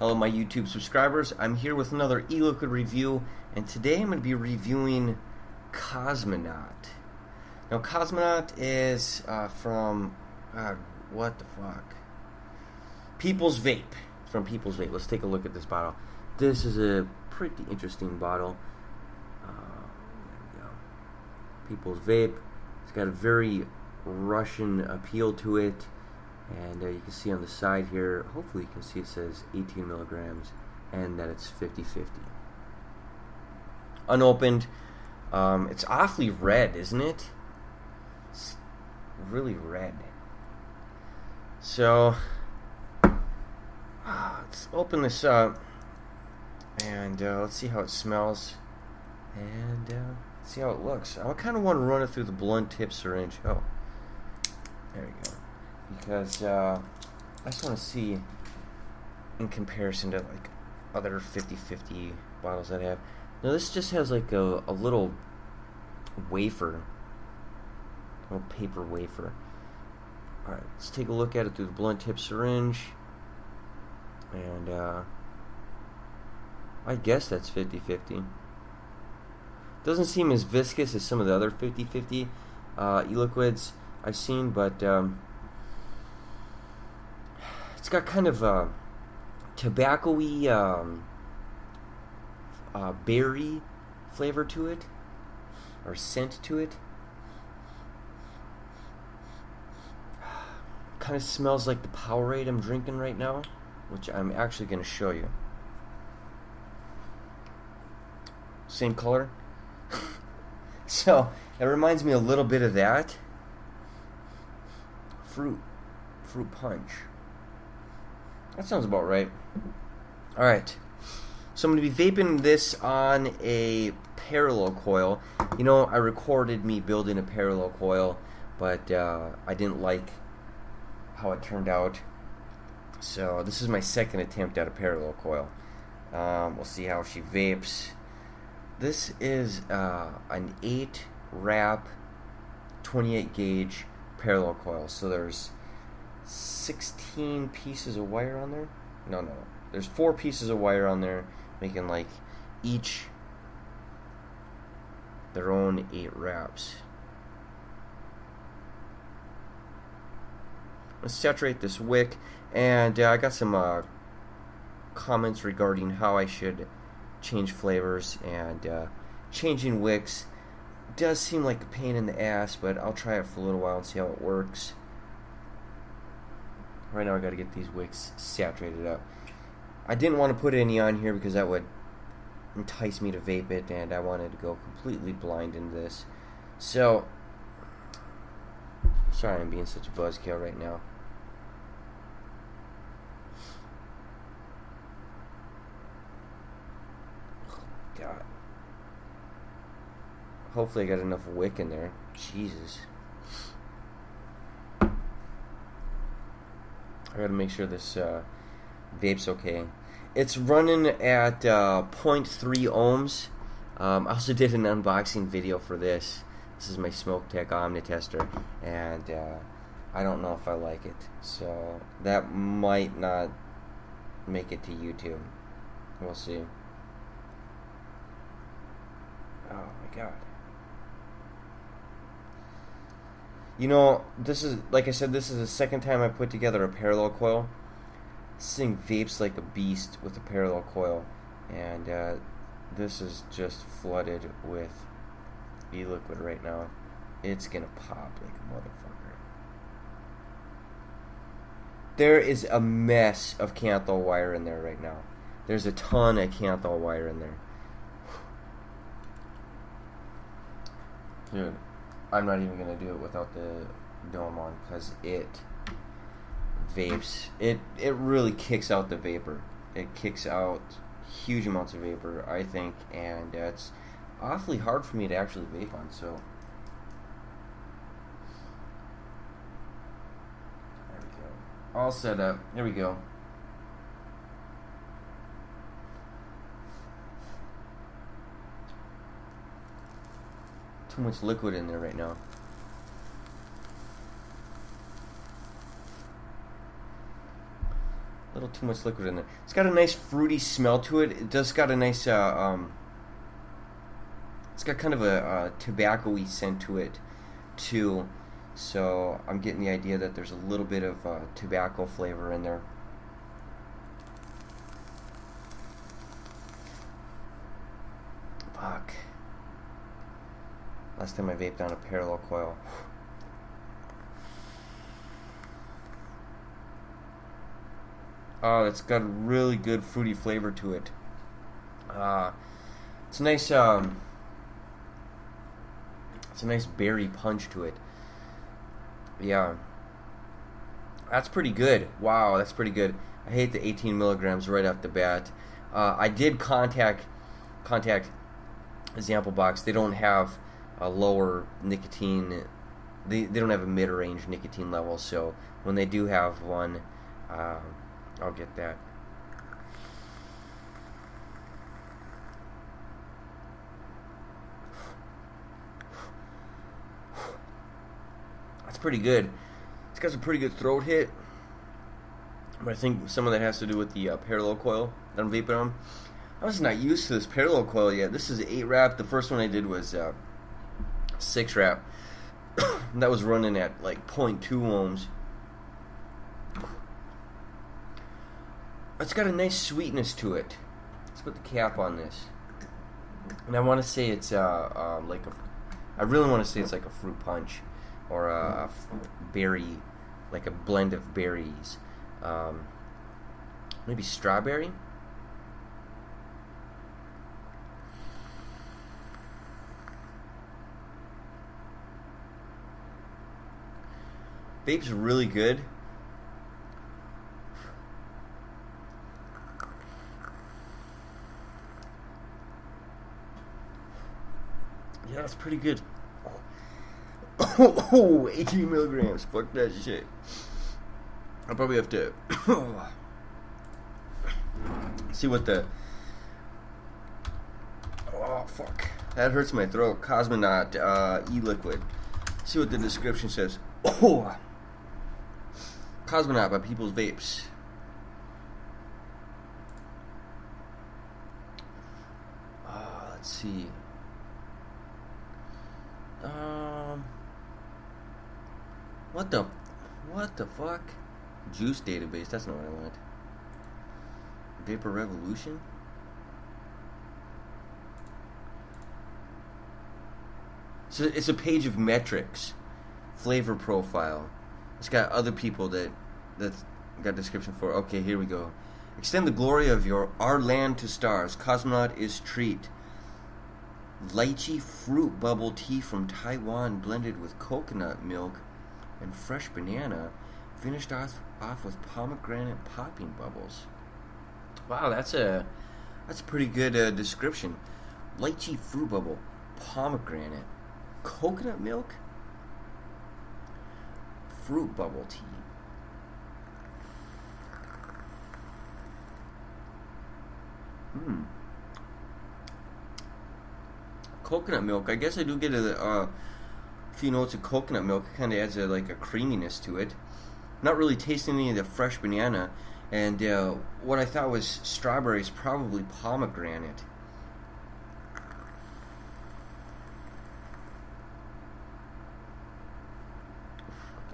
Hello my YouTube subscribers, I'm here with another eliquid review, and today I'm going to be reviewing Cosmonaut. Now Cosmonaut is from, what the fuck? People's Vape. It's from People's Vape. Let's take a look at this bottle. This is a pretty interesting bottle. There we go. People's Vape. It's got a very Russian appeal to it. And you can see on the side here, hopefully you can see it says 18 milligrams and that it's 50-50. Unopened. It's awfully red, isn't it? It's really red. So, let's open this up and let's see how it smells and see how it looks. I kind of want to run it through the blunt tip syringe. Oh, there we go. Because I just want to see in comparison to like other 50-50 bottles that I have. Now this just has like a little wafer, a little paper wafer. Alright, let's take a look at it through the blunt tip syringe. And I guess that's 50-50. Doesn't seem as viscous as some of the other 50-50 e-liquids I've seen, but it's got kind of a tobacco-y berry flavor to it, or scent to it. Kind of smells like the Power-Ade I'm drinking right now, which I'm actually going to show you. Same color. So, it reminds me a little bit of that. Fruit punch. That sounds about right. Alright. So I'm going to be vaping this on a parallel coil. You know, I recorded me building a parallel coil, but I didn't like how it turned out. So this is my second attempt at a parallel coil. We'll see how she vapes. This is an 8 wrap 28 gauge parallel coil. So there's 16 pieces of wire on there. No. There's 4 pieces of wire on there, making like each their own 8 wraps. Let's saturate this wick, and I got some comments regarding how I should change flavors, and changing wicks does seem like a pain in the ass, but I'll try it for a little while and see how it works. Right now I gotta get these wicks saturated up. I didn't want to put any on here because that would entice me to vape it, and I wanted to go completely blind into this. So, sorry I'm being such a buzzkill right now. God. Hopefully I got enough wick in there. Jesus. I gotta make sure this vape's okay. It's running at 0.3 ohms. I also did an unboxing video for this. This is my Smoke Tech Omni tester, and I don't know if I like it. So that might not make it to YouTube. We'll see. Oh my god. You know, this is, like I said, this is the second time I put together a parallel coil. This thing vapes like a beast with a parallel coil, and this is just flooded with e-liquid right now. It's gonna pop like a motherfucker. There is a mess of kanthal wire in there right now. There's a ton of kanthal wire in there. Dude, I'm not even gonna do it without the dome on, because it vapes. It really kicks out the vapor. It kicks out huge amounts of vapor, I think, and it's awfully hard for me to actually vape on. So there we go. All set up. There we go. Too much liquid in there right now. little too much liquid in there. It's got a nice fruity smell to it. It does got a nice, it's got kind of a tobacco-y scent to it, too. So I'm getting the idea that there's a little bit of tobacco flavor in there. Fuck. Last time I vaped on a parallel coil. Oh, it's got a really good fruity flavor to it. It's a nice, it's a nice berry punch to it. Yeah, that's pretty good. Wow, that's pretty good. I hate the 18 milligrams right off the bat. I did contact Example Box. They don't have a lower nicotine. They don't have a mid-range nicotine level. So when they do have one, I'll get that. That's pretty good. It's got some pretty good throat hit. But I think some of that has to do with the parallel coil that I'm vaping on. I was not used to this parallel coil yet. This is 8 wrap. The first one I did was 6 wrap. That was running at like 0.2 ohms. It's got a nice sweetness to it. Let's put the cap on this. And I want to say it's like a. I really want to say it's like a fruit punch, or a berry, like a blend of berries. Maybe strawberry. Vape's really good. Yeah, that's pretty good. Oh, 18 milligrams. Fuck that shit. I'll probably have to see what the. Oh, fuck. That hurts my throat. Cosmonaut eliquid. See what the description says. Oh. Cosmonaut by People's Vapes. Let's see. What the fuck? Juice database. That's not what I want. Vapor Revolution. So it's a page of metrics, flavor profile. It's got other people that's got description for. Okay, here we go. Extend the glory of our land to stars. Cosmonaut is treat. Lychee fruit bubble tea from Taiwan blended with coconut milk and fresh banana, finished off with pomegranate popping bubbles. Wow, that's a pretty good description. Lychee fruit bubble, pomegranate, coconut milk, fruit bubble tea. Coconut milk. I guess I do get a few notes of coconut milk. It kind of adds like a creaminess to it. Not really tasting any of the fresh banana. And what I thought was strawberry is probably pomegranate.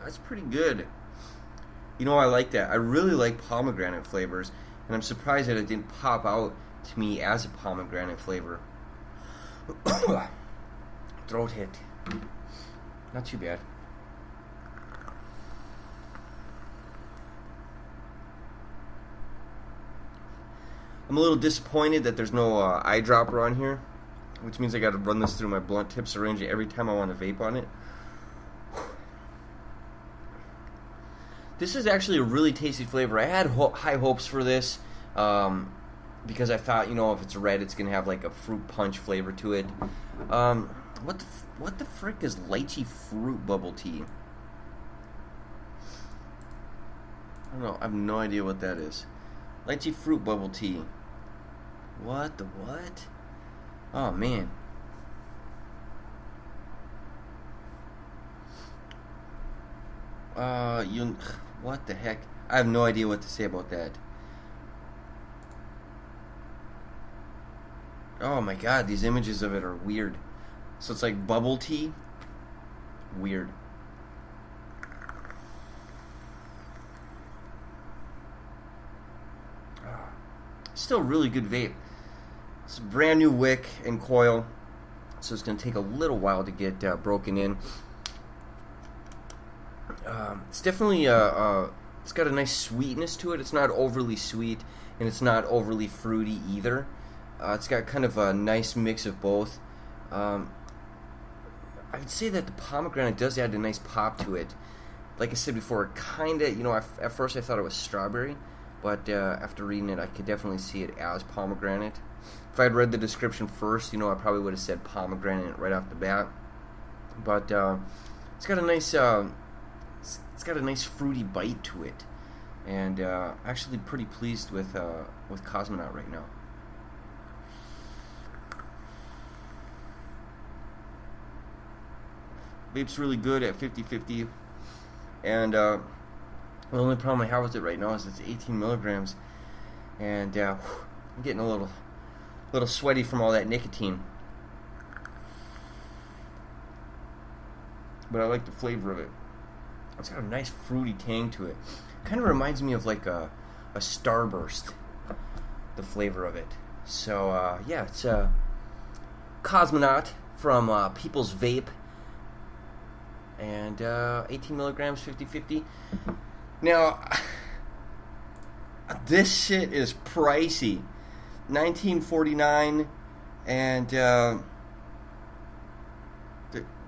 That's pretty good. You know, I like that. I really like pomegranate flavors. And I'm surprised that it didn't pop out to me as a pomegranate flavor. Throat hit. Not too bad. I'm a little disappointed that there's no eyedropper on here, which means I got to run this through my blunt tip syringe every time I want to vape on it. This is actually a really tasty flavor. I had high hopes for this because I thought, you know, if it's red, it's gonna have like a fruit punch flavor to it. What the frick is lychee fruit bubble tea? I don't know. I have no idea what that is. Lychee fruit bubble tea. What the what? Oh man. What the heck? I have no idea what to say about that. Oh my god, these images of it are weird. So it's like bubble tea. Weird. Still really good vape. It's a brand new wick and coil, so it's going to take a little while to get broken in. It's definitely it's got a nice sweetness to it. It's not overly sweet and it's not overly fruity either. It's got kind of a nice mix of both. I would say that the pomegranate does add a nice pop to it. Like I said before, kind of, at first I thought it was strawberry, but after reading it, I could definitely see it as pomegranate. If I had read the description first, I probably would have said pomegranate right off the bat. But it's got a nice, fruity bite to it, and actually pretty pleased with Cosmonaut right now. Vape's really good at 50-50, and the only problem I have with it right now is it's 18 milligrams, and I'm getting a little sweaty from all that nicotine. But I like the flavor of it. It's got a nice fruity tang to it. Kind of reminds me of like a Starburst, the flavor of it. So yeah, it's Cosmonaut from People's Vape. And 18 milligrams, 50-50. Now, this shit is pricey. $19.49, and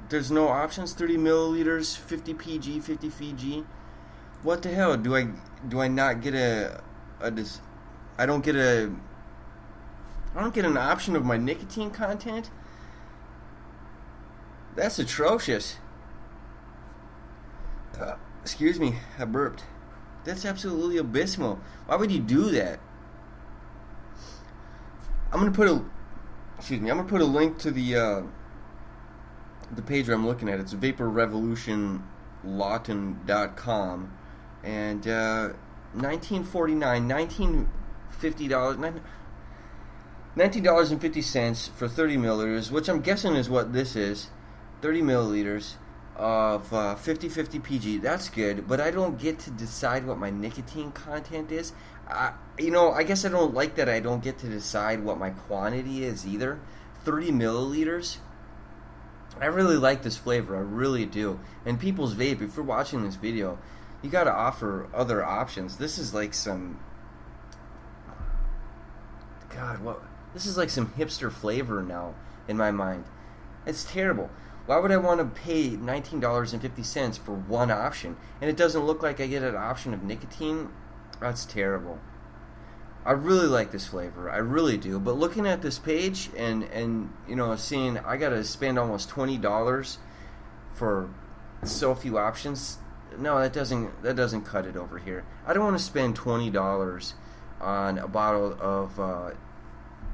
there's no options. 30 milliliters, 50 PG, 50 Fiji. What the hell? Do I not get I don't get an option of my nicotine content? That's atrocious. Excuse me, I burped. That's absolutely abysmal. Why would you do that? I'm gonna put a link to the page I'm looking at. It's vaporrevolutionlawton.com, and $19.49, $19.50 for 30 milliliters, which I'm guessing is what this is. 30 milliliters of 50-50 PG. That's good, but I don't get to decide what my nicotine content is. I guess I don't like that I don't get to decide what my quantity is either. 30 milliliters. I really like this flavor. I really do. And People's Vape, if you're watching this video, you got to offer other options. This is like some... This is like some hipster flavor now in my mind. It's terrible. Why would I want to pay $19.50 for one option? And it doesn't look like I get an option of nicotine? That's terrible. I really like this flavor. I really do. But looking at this page and seeing I got to spend almost $20 for so few options, no, that doesn't cut it over here. I don't want to spend $20 on a bottle of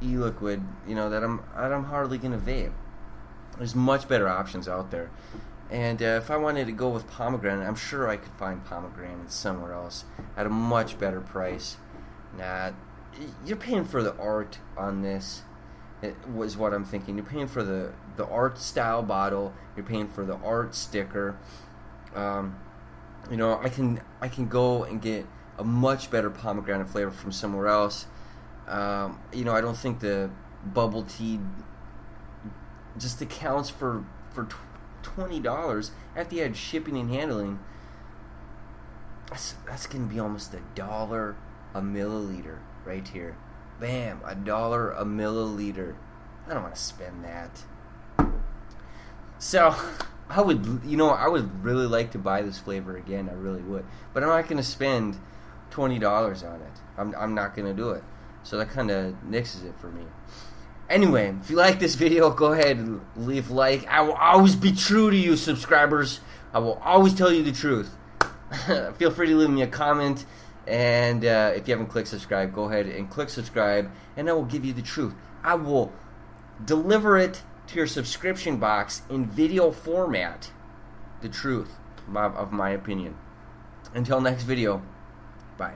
eliquid, that I'm hardly going to vape. There's much better options out there. And if I wanted to go with pomegranate, I'm sure I could find pomegranate somewhere else at a much better price. Nah, you're paying for the art on this, was what I'm thinking. You're paying for the art style bottle. You're paying for the art sticker. I can go and get a much better pomegranate flavor from somewhere else. I don't think the bubble tea just accounts for $20 after you had shipping and handling. That's gonna be almost $1 a milliliter right here. Bam, $1 a milliliter. I don't want to spend that. So I would really like to buy this flavor again. I really would, but I'm not gonna spend $20 on it. I'm not gonna do it. So that kind of nixes it for me. Anyway, if you like this video, go ahead and leave a like. I will always be true to you, subscribers. I will always tell you the truth. Feel free to leave me a comment. And if you haven't clicked subscribe, go ahead and click subscribe. And I will give you the truth. I will deliver it to your subscription box in video format. The truth of my opinion. Until next video, bye.